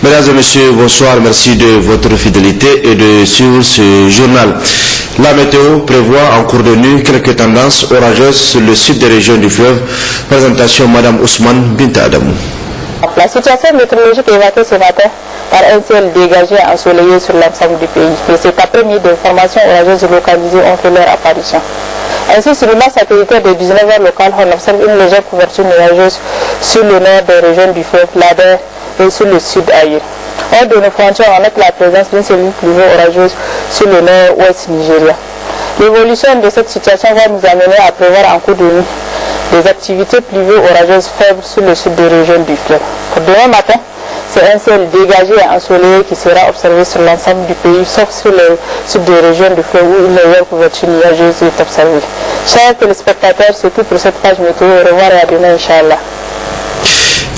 Mesdames et messieurs, bonsoir. Merci de votre fidélité et de suivre ce journal. La météo prévoit en cours de nuit quelques tendances orageuses sur le sud des régions du fleuve. Présentation Madame Ousmane Binta Adamou. La situation météorologique est évoquée ce matin par un ciel dégagé et ensoleillé sur l'ensemble du pays. Mais cet après-midi, des formations orageuses localisées ont fait leur apparition. Ainsi, sur l'image satellitaire de 19h local, on observe une légère couverture nuageuse sur le nord des régions du fleuve, l'Ader et sur le sud ailleurs. Hors de nos frontières, on note la présence d'une cellule pluvio-orageuse sur le nord-ouest nigérien. L'évolution de cette situation va nous amener à prévoir en cours de nuit des activités pluvio-orageuses faibles sur le sud des régions du fleuve. Pour demain matin, c'est un ciel dégagé et ensoleillé qui sera observé sur l'ensemble du pays, sauf sur le sud des régions du fleuve où une légère couverture nuageuse est observée. Chers téléspectateurs, c'est tout pour cette page météo. Au revoir et à demain, Inch'Allah.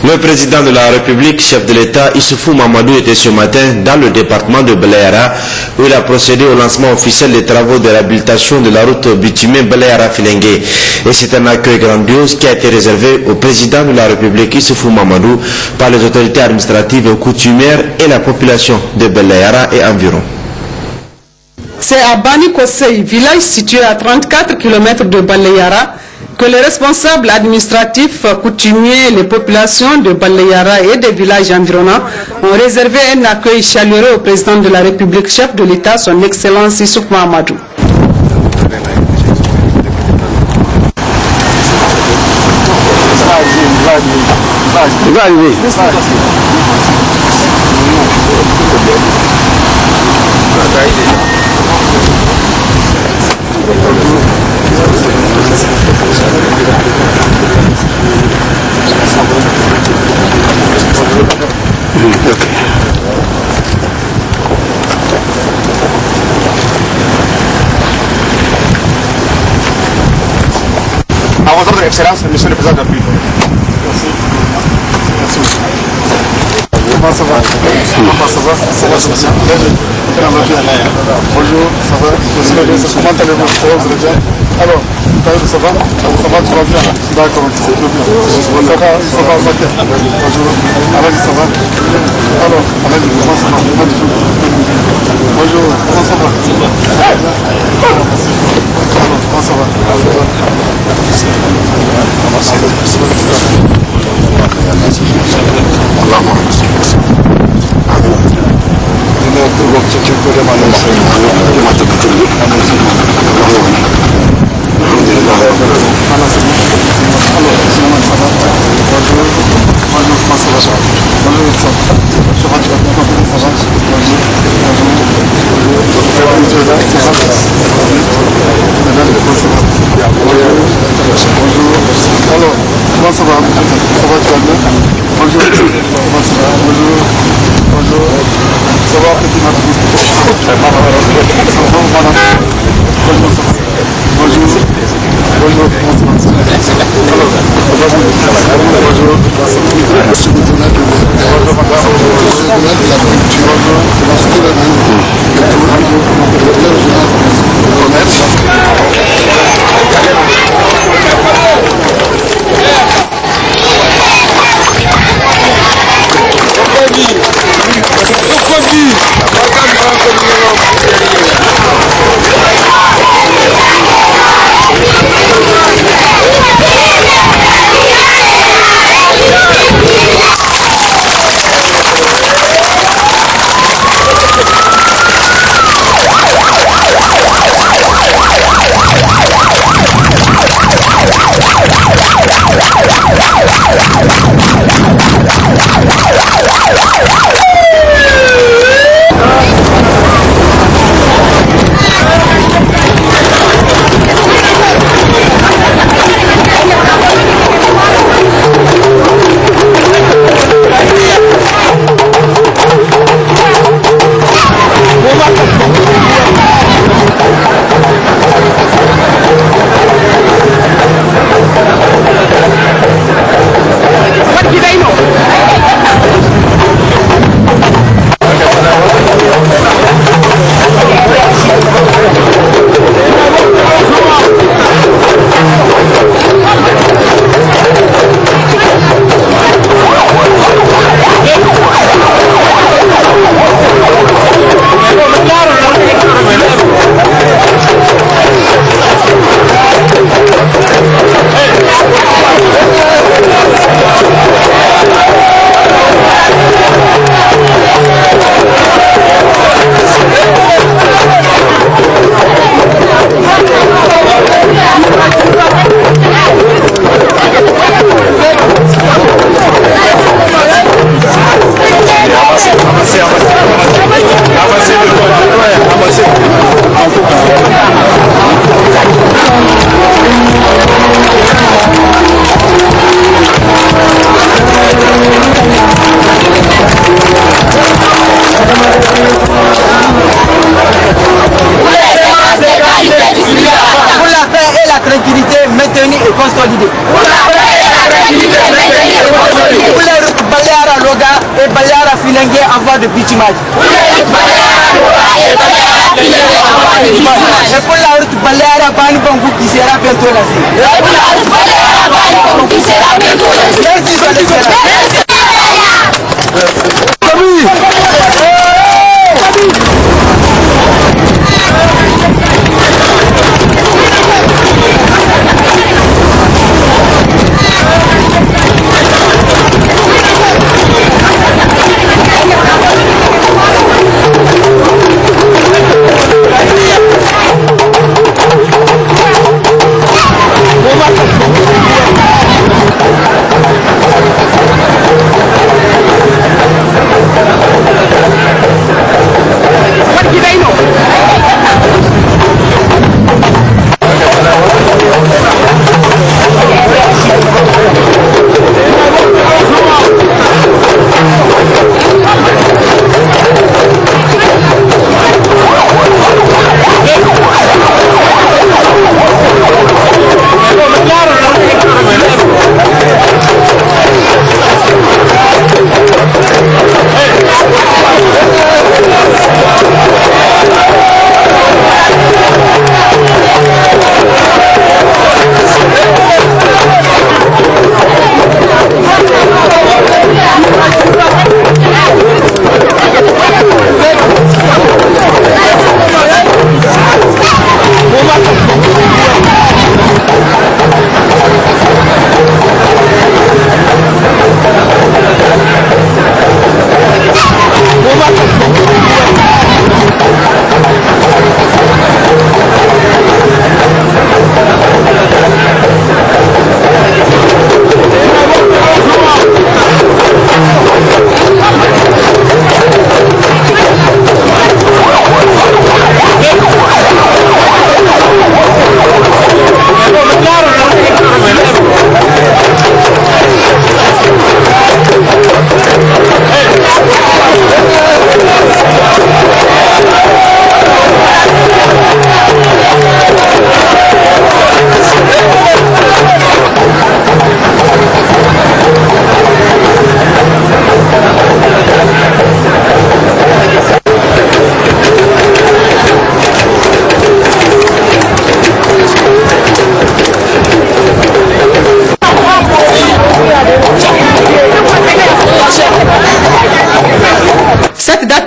Le président de la République, chef de l'État, Issoufou Mamadou, était ce matin dans le département de Belayara où il a procédé au lancement officiel des travaux de réhabilitation de la route bitumée Belayara-Filengue. Et c'est un accueil grandiose qui a été réservé au président de la République, Issoufou Mamadou, par les autorités administratives et coutumières et la population de Belayara et environ. C'est à Bani Kosei, village situé à 34 km de Belayara, que les responsables administratifs, coutumiers, les populations de Belayara et des villages environnants ont réservé un accueil chaleureux au président de la République, chef de l'État, son Excellence Issoufou Mamadou. À votre Excellence, Monsieur le Président de la République. Merci. Merci. Comment ça va? Comment ça va? Ça va, ça va. Bonjour, ça va? Comment allez-vous? Vous allez bien? Alors, ça va? Ça va, tu vas bien? D'accord, tu vas bien. Ça va, ok. Bonjour. Alain, ça va? Alors, Alain, comment ça va? Bonjour, comment ça va? Alors, comment ça va? tranquillité maintenue et consolidée. Pour les routes Baleara Loga et Baleara Filengue en voie de bitumage. Et pour la route Baleara Bani Bangou qui sera bientôt lancée. Merci, son excellence.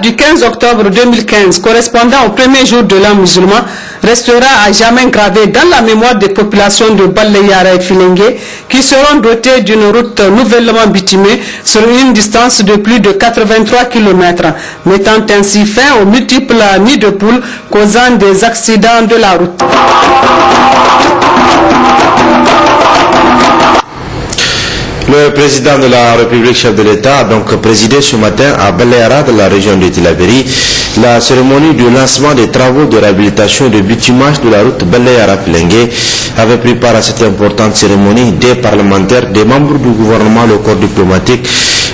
Du 15 octobre 2015, correspondant au premier jour de l'an musulman, restera à jamais gravé dans la mémoire des populations de Baleara et Filengue qui seront dotées d'une route nouvellement bitumée sur une distance de plus de 83 km, mettant ainsi fin aux multiples nids de poules causant des accidents de la route. Le président de la République, chef de l'État, a donc présidé ce matin à Baleara, de la région de Tillabéri, la cérémonie du lancement des travaux de réhabilitation et de bitumage de la route Baleara-Filengue. Avait pris part à cette importante cérémonie des parlementaires, des membres du gouvernement, le corps diplomatique,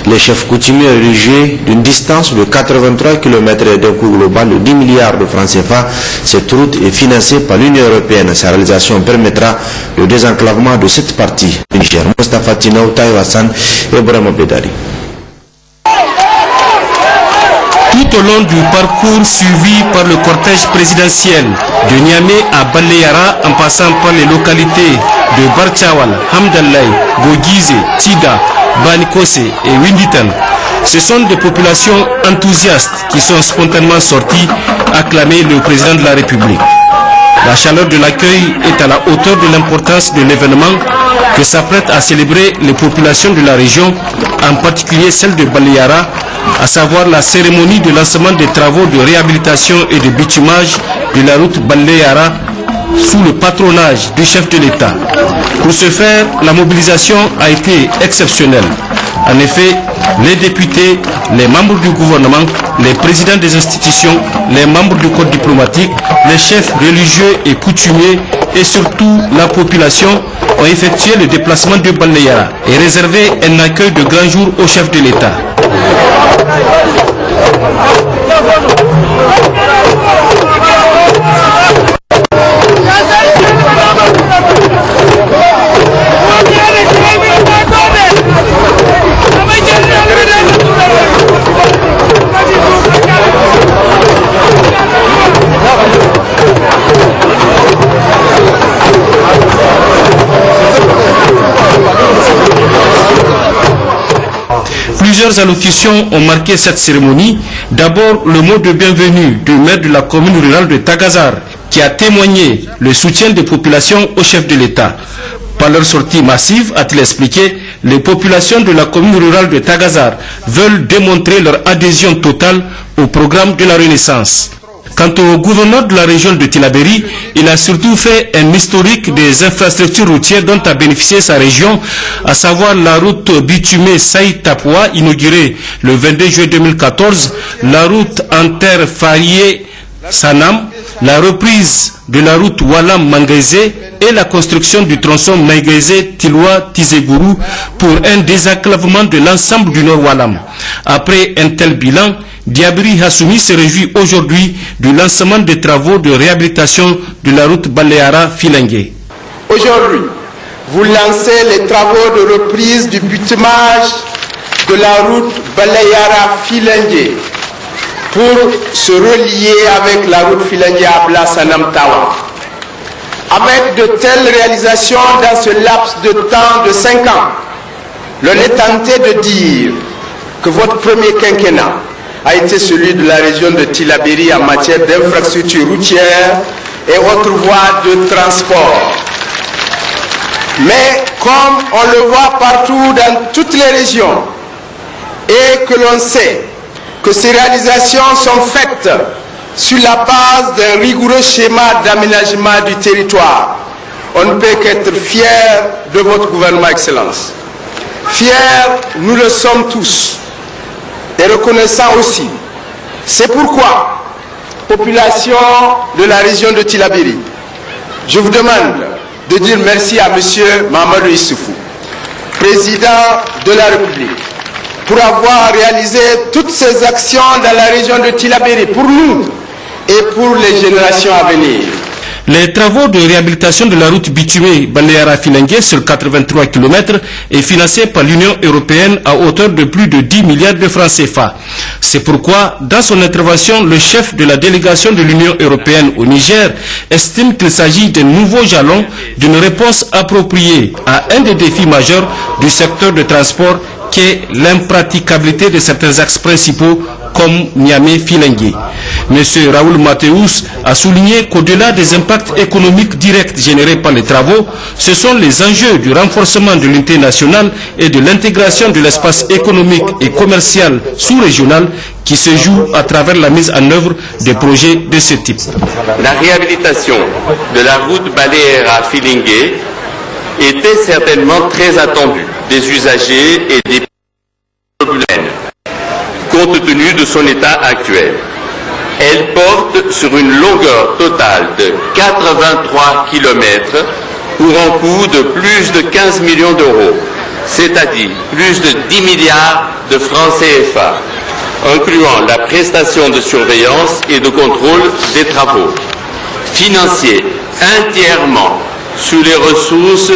les chefs coutumiers religieux, d'une distance de 83 km et d'un coût global de 10 milliards de francs CFA. Cette route est financée par l'Union européenne. Sa réalisation permettra le désenclavement de cette partie du Niger. Mostafa Tinaou, Taïw Hassan et Brahma Bedari. Tout au long du parcours suivi par le cortège présidentiel de Niamey à Baleara, en passant par les localités de Barchawal, Hamdallah, Gogize, Tiga, Banikose et Winditan, ce sont des populations enthousiastes qui sont spontanément sorties acclamer le président de la République. La chaleur de l'accueil est à la hauteur de l'importance de l'événement que s'apprêtent à célébrer les populations de la région, en particulier celle de Baleara, à savoir la cérémonie de lancement des travaux de réhabilitation et de bitumage de la route Baleara sous le patronage du chef de l'État. Pour ce faire, la mobilisation a été exceptionnelle. En effet, les députés, les membres du gouvernement, les présidents des institutions, les membres du corps diplomatique, les chefs religieux et coutumiers et surtout la population ont effectué le déplacement de Baleara et réservé un accueil de grand jour au chef de l'État. Plusieurs allocutions ont marqué cette cérémonie. D'abord, le mot de bienvenue du maire de la commune rurale de Tagazar, qui a témoigné le soutien des populations au chef de l'État. Par leur sortie massive, a-t-il expliqué, les populations de la commune rurale de Tagazar veulent démontrer leur adhésion totale au programme de la Renaissance. Quant au gouverneur de la région de Tillabéri, il a surtout fait un historique des infrastructures routières dont a bénéficié sa région, à savoir la route bitumée Saï-Tapoua, inaugurée le 22 juillet 2014, la route Anter-Farié-Sanam, la reprise de la route Walam-Mangaise et la construction du tronçon Mangaise-Tiloua-Tizegourou pour un désenclavement de l'ensemble du Nord Walam. Après un tel bilan, Diabri Hassoumi se réjouit aujourd'hui du lancement des travaux de réhabilitation de la route Baleara-Filengue. Aujourd'hui, vous lancez les travaux de reprise du bitumage de la route Baleara-Filengue pour se relier avec la route Filengue-Abla-Sanam-Tawa. Avec de telles réalisations dans ce laps de temps de 5 ans, l'on est tenté de dire que votre premier quinquennat a été celui de la région de Tillabéri en matière d'infrastructures routières et autres voies de transport. Mais comme on le voit partout dans toutes les régions et que l'on sait que ces réalisations sont faites sur la base d'un rigoureux schéma d'aménagement du territoire, on ne peut qu'être fier de votre gouvernement, Excellence. Fiers, nous le sommes tous. Et reconnaissant aussi. C'est pourquoi, population de la région de Tillabéri, je vous demande de dire merci à M. Mamadou Issoufou, président de la République, pour avoir réalisé toutes ces actions dans la région de Tillabéri, pour nous et pour les générations à venir. Les travaux de réhabilitation de la route bitumée Baleara-Filengue sur 83 km est financé par l'Union européenne à hauteur de plus de 10 milliards de francs CFA. C'est pourquoi, dans son intervention, le chef de la délégation de l'Union européenne au Niger estime qu'il s'agit d'un nouveau jalon, d'une réponse appropriée à un des défis majeurs du secteur de transport qu'est l'impraticabilité de certains axes principaux comme Niamey-Filengue. M. Raoul Mathéus a souligné qu'au-delà des impacts économiques directs générés par les travaux, ce sont les enjeux du renforcement de l'unité nationale et de l'intégration de l'espace économique et commercial sous-régional qui se jouent à travers la mise en œuvre des projets de ce type. La réhabilitation de la route Baleara-Filengue était certainement très attendue des usagers et des populaires, compte tenu de son état actuel. Elle porte sur une longueur totale de 83 km pour un coût de plus de 15 millions d'euros, c'est-à-dire plus de 10 milliards de francs CFA, incluant la prestation de surveillance et de contrôle des travaux, financés entièrement sous les ressources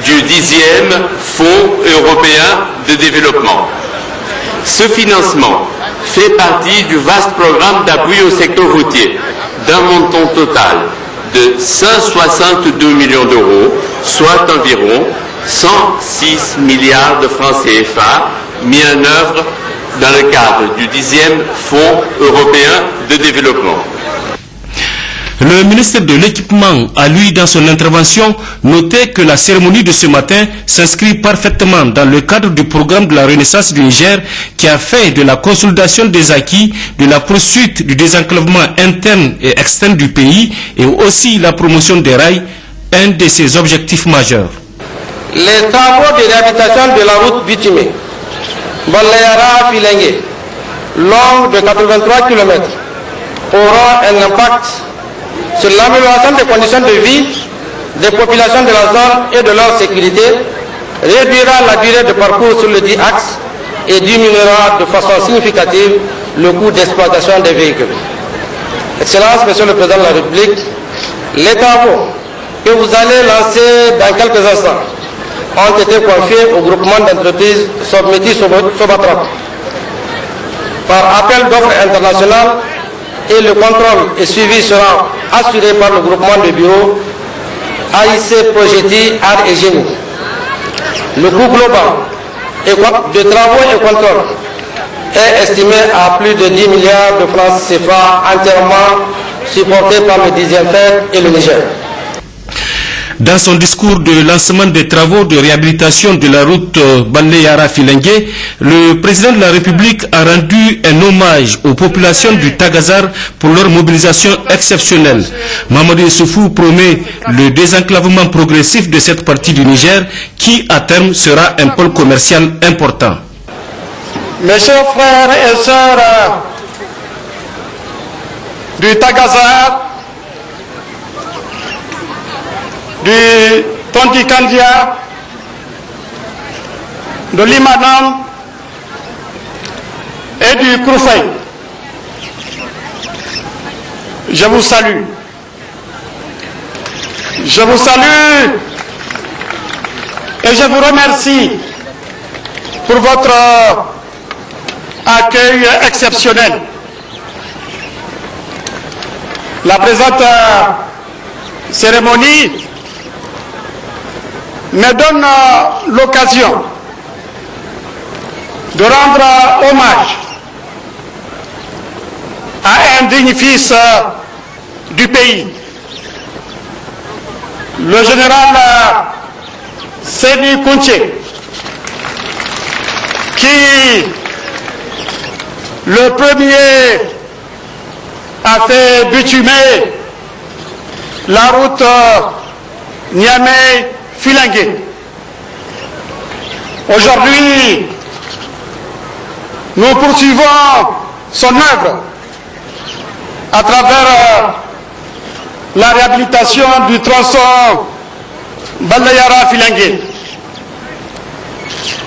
du 10e Fonds européen de développement. Ce financement fait partie du vaste programme d'appui au secteur routier d'un montant total de 162 millions d'euros, soit environ 106 milliards de francs CFA mis en œuvre dans le cadre du 10e Fonds européen de développement. Le ministre de l'Équipement a, lui, dans son intervention, noté que la cérémonie de ce matin s'inscrit parfaitement dans le cadre du programme de la Renaissance du Niger qui a fait de la consolidation des acquis, de la poursuite du désenclavement interne et externe du pays et aussi la promotion des rails, un de ses objectifs majeurs. Les travaux de réhabilitation de la route bitumée Baleara-Filengue, longue de 83 km, auront un impact sur l'amélioration des conditions de vie des populations de la zone et de leur sécurité, réduira la durée de parcours sur le dit axe et diminuera de façon significative le coût d'exploitation des véhicules. Excellence, Monsieur le Président de la République, les travaux que vous allez lancer dans quelques instants ont été confiés au groupement d'entreprises Sobmeti Sobatrap par appel d'offres international et le contrôle et suivi sera assuré par le groupement de bureaux AIC Progeti Art et Génie. Le coût global de travaux et contrôle est estimé à plus de 10 milliards de francs CFA, entièrement supporté par le 10e FED et le Niger. Dans son discours de lancement des travaux de réhabilitation de la route Bale-Yara-Filengue, le président de la République a rendu un hommage aux populations du Tagazar pour leur mobilisation exceptionnelle. Mamadou Issoufou promet le désenclavement progressif de cette partie du Niger qui, à terme, sera un pôle commercial important. Mes chers frères et sœurs du Tagazar, du Tondikandia, de l'Imadam et du Koufei, je vous salue. Je vous salue et je vous remercie pour votre accueil exceptionnel. La présente cérémonie me donne l'occasion de rendre hommage à un digne fils du pays, le général Séni Kounché, qui le premier a fait bitumer la route Niamey-Filengue. Aujourd'hui, nous poursuivons son œuvre à travers la réhabilitation du tronçon Bale-Yara-Filengue.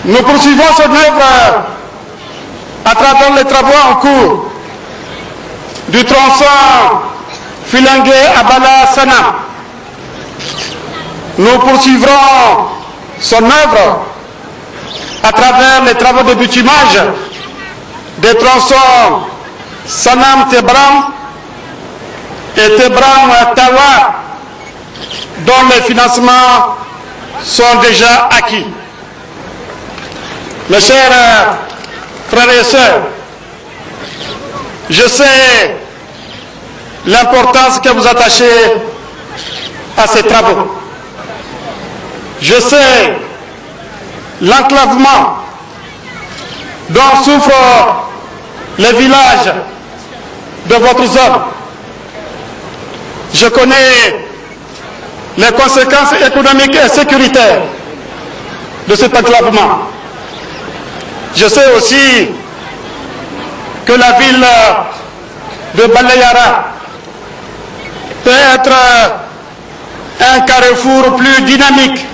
Nous poursuivons son œuvre à travers les travaux en cours du tronçon Filengue à Bala-Sana. Nous poursuivrons son œuvre à travers les travaux de bitumage des tronçons Sanam-Tebram et Tebram-Tawa, dont les financements sont déjà acquis. Mes chers frères et sœurs, je sais l'importance que vous attachez à ces travaux. Je sais l'enclavement dont souffrent les villages de votre zone. Je connais les conséquences économiques et sécuritaires de cet enclavement. Je sais aussi que la ville de Bale-Yara peut être un carrefour plus dynamique.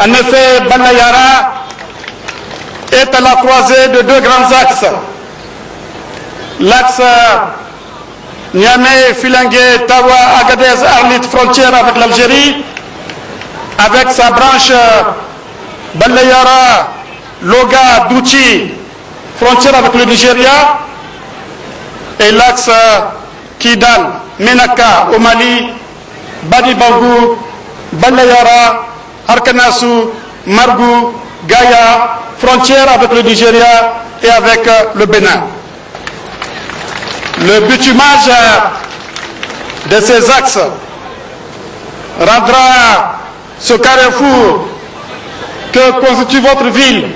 En effet, Bale-Yara est à la croisée de deux grands axes. L'axe Niamey, Filengue, Tawa, Agadez, Arlit, frontière avec l'Algérie, avec sa branche Bale-Yara, Loga, Douchi, frontière avec le Nigeria, et l'axe Kidal, Menaka au Mali, Bani Bangou, Bale-Yara, Arkanassou, Margou, Gaïa, frontière avec le Nigeria et avec le Bénin. Le bitumage de ces axes rendra ce carrefour que constitue votre ville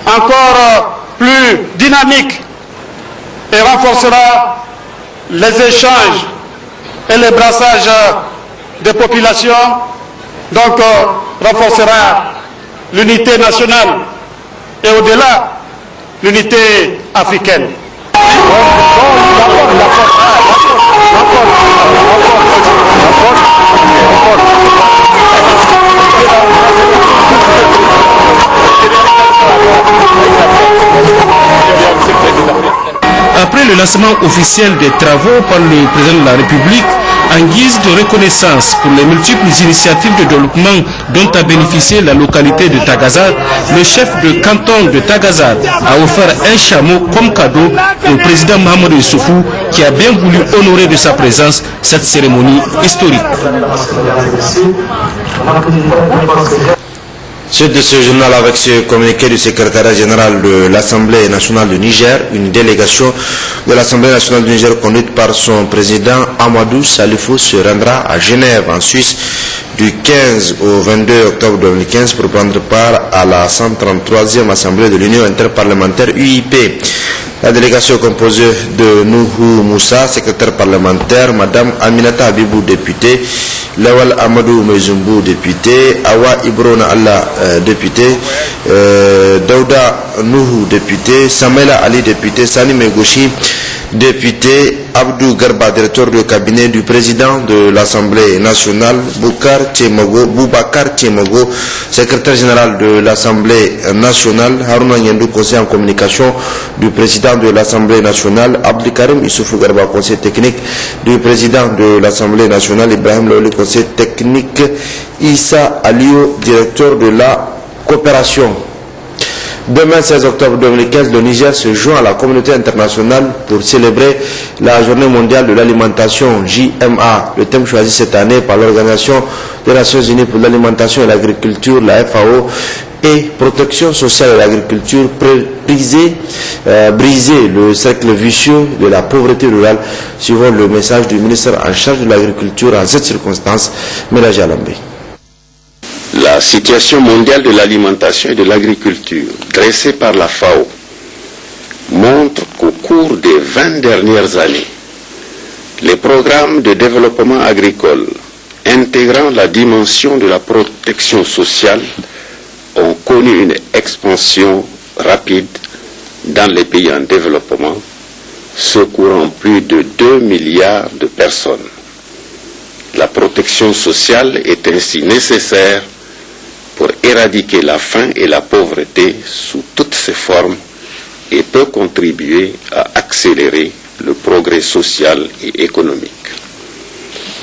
encore plus dynamique et renforcera les échanges et les brassages des populations, donc renforcera l'unité nationale et au-delà l'unité africaine. Après le lancement officiel des travaux par le président de la République, en guise de reconnaissance pour les multiples initiatives de développement dont a bénéficié la localité de Tagazar, le chef de canton de Tagazar a offert un chameau comme cadeau au président Mamadou Issoufou, qui a bien voulu honorer de sa présence cette cérémonie historique. Suite de ce journal avec ce communiqué du secrétariat général de l'Assemblée nationale du Niger, une délégation de l'Assemblée nationale du Niger conduite par son président Amadou Salifou se rendra à Genève en Suisse du 15 au 22 octobre 2015 pour prendre part à la 133e Assemblée de l'Union interparlementaire UIP. La délégation est composée de Nuhu Moussa, secrétaire parlementaire, Madame Aminata Abibou, députée, Lawal Amadou Mezumbu, député, Awa Ibrona Allah, député, Daouda Nuhu, député, Samela Ali, député, Sani Megoshi, député, Abdou Garba, directeur du cabinet du président de l'Assemblée nationale, Boubacar Tiemogo, secrétaire général de l'Assemblée nationale, Haruna Nyendou, conseiller en communication du président de l'Assemblée nationale, Abdelkarim Issoufou Garba, conseiller technique du président de l'Assemblée nationale, Ibrahim Loli, conseiller technique, Issa Aliou, directeur de la coopération. Demain, 16 octobre 2015, le Niger se joint à la communauté internationale pour célébrer la journée mondiale de l'alimentation, JMA. Le thème choisi cette année par l'Organisation des Nations Unies pour l'alimentation et l'agriculture, la FAO, et protection sociale de l'agriculture, briser le cercle vicieux de la pauvreté rurale, suivant le message du ministre en charge de l'agriculture en cette circonstance, Mélagie Alambé. La situation mondiale de l'alimentation et de l'agriculture, dressée par la FAO, montre qu'au cours des 20 dernières années, les programmes de développement agricole intégrant la dimension de la protection sociale ont connu une expansion rapide dans les pays en développement, secourant plus de 2 milliards de personnes. La protection sociale est ainsi nécessaire pour éradiquer la faim et la pauvreté sous toutes ses formes et peut contribuer à accélérer le progrès social et économique.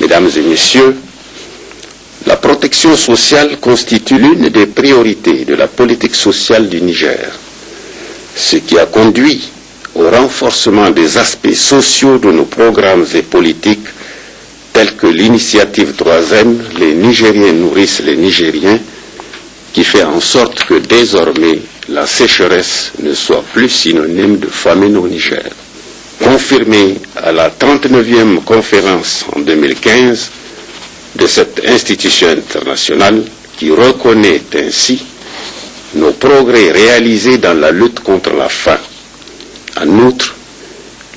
Mesdames et messieurs, la protection sociale constitue l'une des priorités de la politique sociale du Niger, ce qui a conduit au renforcement des aspects sociaux de nos programmes et politiques tels que l'initiative 3M, les Nigériens nourrissent les Nigériens, qui fait en sorte que désormais la sécheresse ne soit plus synonyme de famine au Niger. Confirmé à la 39e conférence en 2015 de cette institution internationale qui reconnaît ainsi nos progrès réalisés dans la lutte contre la faim. En outre,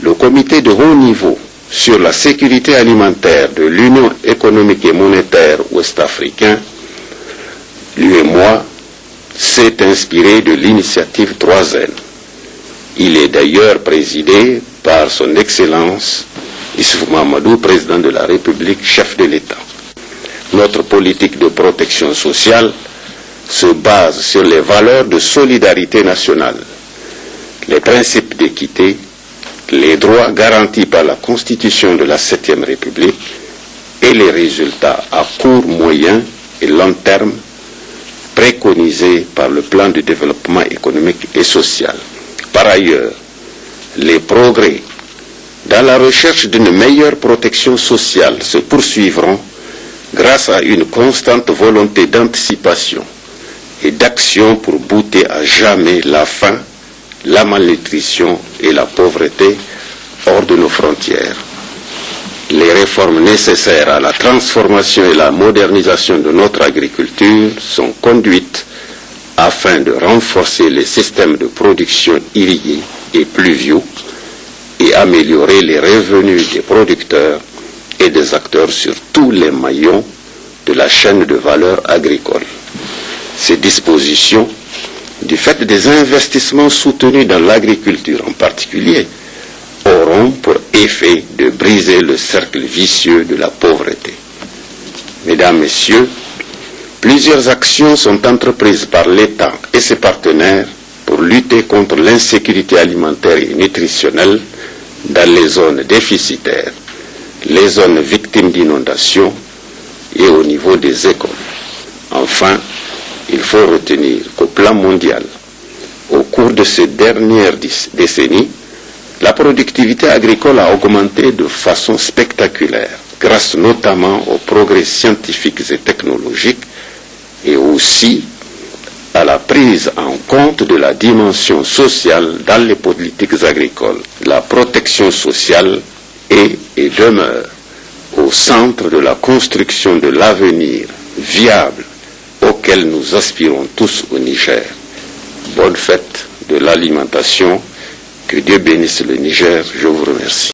le comité de haut niveau sur la sécurité alimentaire de l'Union économique et monétaire ouest-africaine, l'UEMOA, s'est inspiré de l'initiative 3N. Il est d'ailleurs présidé par son Excellence Issoufou Mahamadou, président de la République, chef de l'État. Notre politique de protection sociale se base sur les valeurs de solidarité nationale, les principes d'équité, les droits garantis par la Constitution de la 7e République et les résultats à court, moyen et long terme préconisés par le plan de développement économique et social. Par ailleurs, les progrès dans la recherche d'une meilleure protection sociale se poursuivront grâce à une constante volonté d'anticipation et d'action pour bouter à jamais la faim, la malnutrition et la pauvreté hors de nos frontières. Les réformes nécessaires à la transformation et la modernisation de notre agriculture sont conduites afin de renforcer les systèmes de production irrigués et pluviaux et améliorer les revenus des producteurs et des acteurs sur tous les maillons de la chaîne de valeur agricole. Ces dispositions, du fait des investissements soutenus dans l'agriculture en particulier, auront pour effet de briser le cercle vicieux de la pauvreté. Mesdames, Messieurs, plusieurs actions sont entreprises par l'État et ses partenaires pour lutter contre l'insécurité alimentaire et nutritionnelle dans les zones déficitaires, les zones victimes d'inondations et au niveau des écoles. Enfin, il faut retenir qu'au plan mondial, au cours de ces dernières décennies, la productivité agricole a augmenté de façon spectaculaire, grâce notamment aux progrès scientifiques et technologiques, et aussi à la prise en compte de la dimension sociale dans les politiques agricoles. La protection sociale est et demeure au centre de la construction de l'avenir viable auquel nous aspirons tous au Niger. Bonne fête de l'alimentation. Que Dieu bénisse le Niger. Je vous remercie.